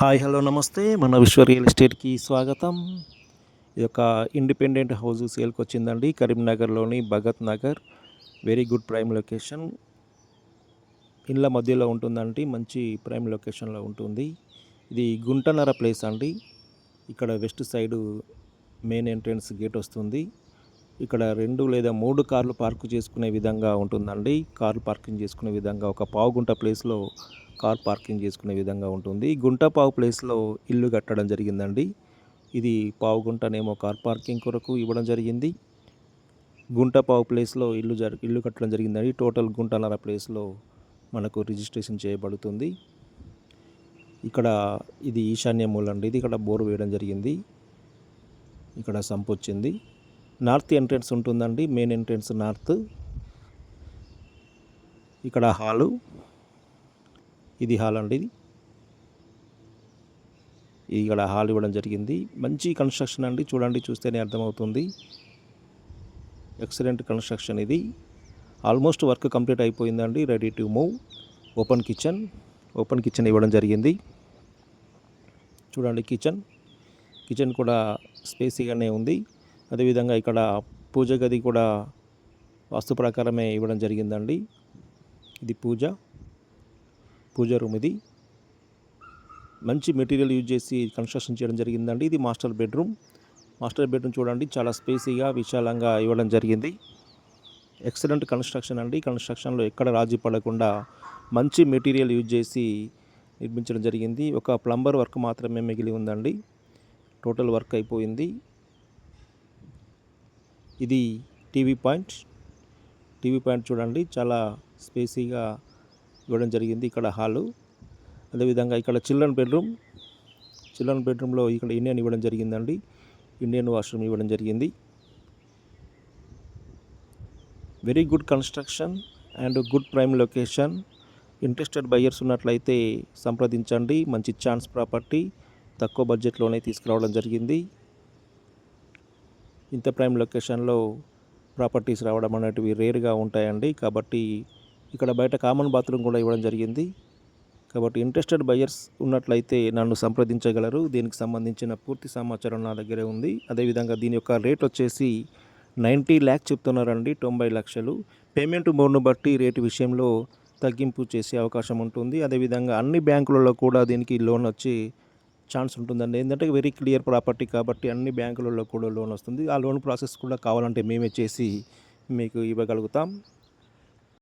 Hi hello నమస్తే మన విశ్వ రియల్ ఎస్టేట్కి స్వాగతం. ఇది ఒక ఇండిపెండెంట్ హౌస్ సేల్కి వచ్చిందండి. కరీంనగర్లోని Bhagat Nagar. Very good prime location. ఇళ్ళ మధ్యలో ఉంటుందండి. మంచి ప్రైమ్ లొకేషన్లో ఉంటుంది. ఇది గుంటనర ప్లేస్ అండి. ఇక్కడ west side main entrance gate వస్తుంది. ఇక్కడ 2 లేదా 3 కార్లు పార్క్ చేసుకునే విధంగా ఉంటుందండి. కార్లు పార్కింగ్ చేసుకునే విధంగా ఒక పావుగుంట ప్లేస్లో కార్ పార్కింగ్ చేసుకునే విధంగా ఉంటుంది. గుంట పావు ప్లేస్లో ఇల్లు కట్టడం జరిగిందండి. ఇది పావుగుంటనేమో కార్ పార్కింగ్ కొరకు ఇవ్వడం జరిగింది. గుంట పావు ప్లేస్లో ఇల్లు కట్టడం జరిగిందండి. టోటల్ గుంటన్నర ప్లేస్లో మనకు రిజిస్ట్రేషన్ చేయబడుతుంది. ఇక్కడ ఇది ఈశాన్య మూల అండి. ఇది ఇక్కడ బోర్ వేయడం జరిగింది. ఇక్కడ సంప్ వచ్చింది. నార్త్ ఎంట్రన్స్ ఉంటుందండి. Main entrance north. ఇక్కడ హాలు. ఇది హాల్ అండి. ఇక్కడ హాల్ ఇవ్వడం జరిగింది. మంచి కన్స్ట్రక్షన్ అండి. చూస్తేనే అర్థమవుతుంది. ఎక్సలెంట్ కన్స్ట్రక్షన్ ఇది. ఆల్మోస్ట్ వర్క్ కంప్లీట్ అయిపోయిందండి. Ready to move. Open kitchen ఇవ్వడం జరిగింది. చూడండి కిచెన్ కూడా స్పేసీగానే ఉంది. అదేవిధంగా ఇక్కడ పూజ గది కూడా వాస్తు ప్రకారమే ఇవ్వడం జరిగిందండి. ఇది పూజ రూమ్. ఇది మంచి మెటీరియల్ యూజ్ చేసి కన్స్ట్రక్షన్ చేయడం జరిగిందండి. ఇది మాస్టర్ బెడ్రూమ్ చూడండి, చాలా స్పేసీగా విశాలంగా ఇవ్వడం జరిగింది. ఎక్సలెంట్ కన్స్ట్రక్షన్ అండి. కన్స్ట్రక్షన్లో ఎక్కడ రాజీ పడకుండా మంచి మెటీరియల్ యూజ్ చేసి నిర్మించడం జరిగింది. ఒక ప్లంబర్ వర్క్ మాత్రమే మిగిలి ఉందండి. టోటల్ వర్క్ అయిపోయింది. ఇది టీవీ పాయింట్ చూడండి, చాలా స్పేసీగా ఇవ్వడం జరిగింది. ఇక్కడ హాలు. అదేవిధంగా ఇక్కడ చిల్డ్రన్ బెడ్రూమ్లో ఇక్కడ ఇండియన్ ఇవ్వడం జరిగిందండి. ఇండియన్ వాష్రూమ్ ఇవ్వడం జరిగింది. Very good construction and good prime location. Interested buyers ఉన్నట్లయితే సంప్రదించండి. మంచి ఛాన్స్ ప్రాపర్టీ తక్కువ బడ్జెట్లోనే తీసుకురావడం జరిగింది. ఇంత ప్రైమ్ లొకేషన్లో ప్రాపర్టీస్ రావడం అనేటివి రేర్గా ఉంటాయండి. కాబట్టి ఇక్కడ బయట కామన్ బాత్రూమ్ కూడా ఇవ్వడం జరిగింది. కాబట్టి ఇంట్రెస్టెడ్ బయ్యర్స్ ఉన్నట్లయితే నన్ను సంప్రదించగలరు. దీనికి సంబంధించిన పూర్తి సమాచారం నా దగ్గరే ఉంది. అదేవిధంగా దీని యొక్క రేట్ వచ్చేసి 90 lakhs చెప్తున్నారండి. 90 లక్షలు. పేమెంట్ మోడ్ను బట్టి రేటు విషయంలో తగ్గింపు చేసే అవకాశం ఉంటుంది. అదేవిధంగా అన్ని బ్యాంకులలో కూడా దీనికి లోన్ వచ్చే ఛాన్స్ ఉంటుందండి. ఏంటంటే వెరీ క్లియర్ ప్రాపర్టీ కాబట్టి అన్ని బ్యాంకులలో కూడా లోన్ వస్తుంది. ఆ లోన్ ప్రాసెస్ కూడా కావాలంటే మేమే చేసి మీకు ఇవ్వగలుగుతాం.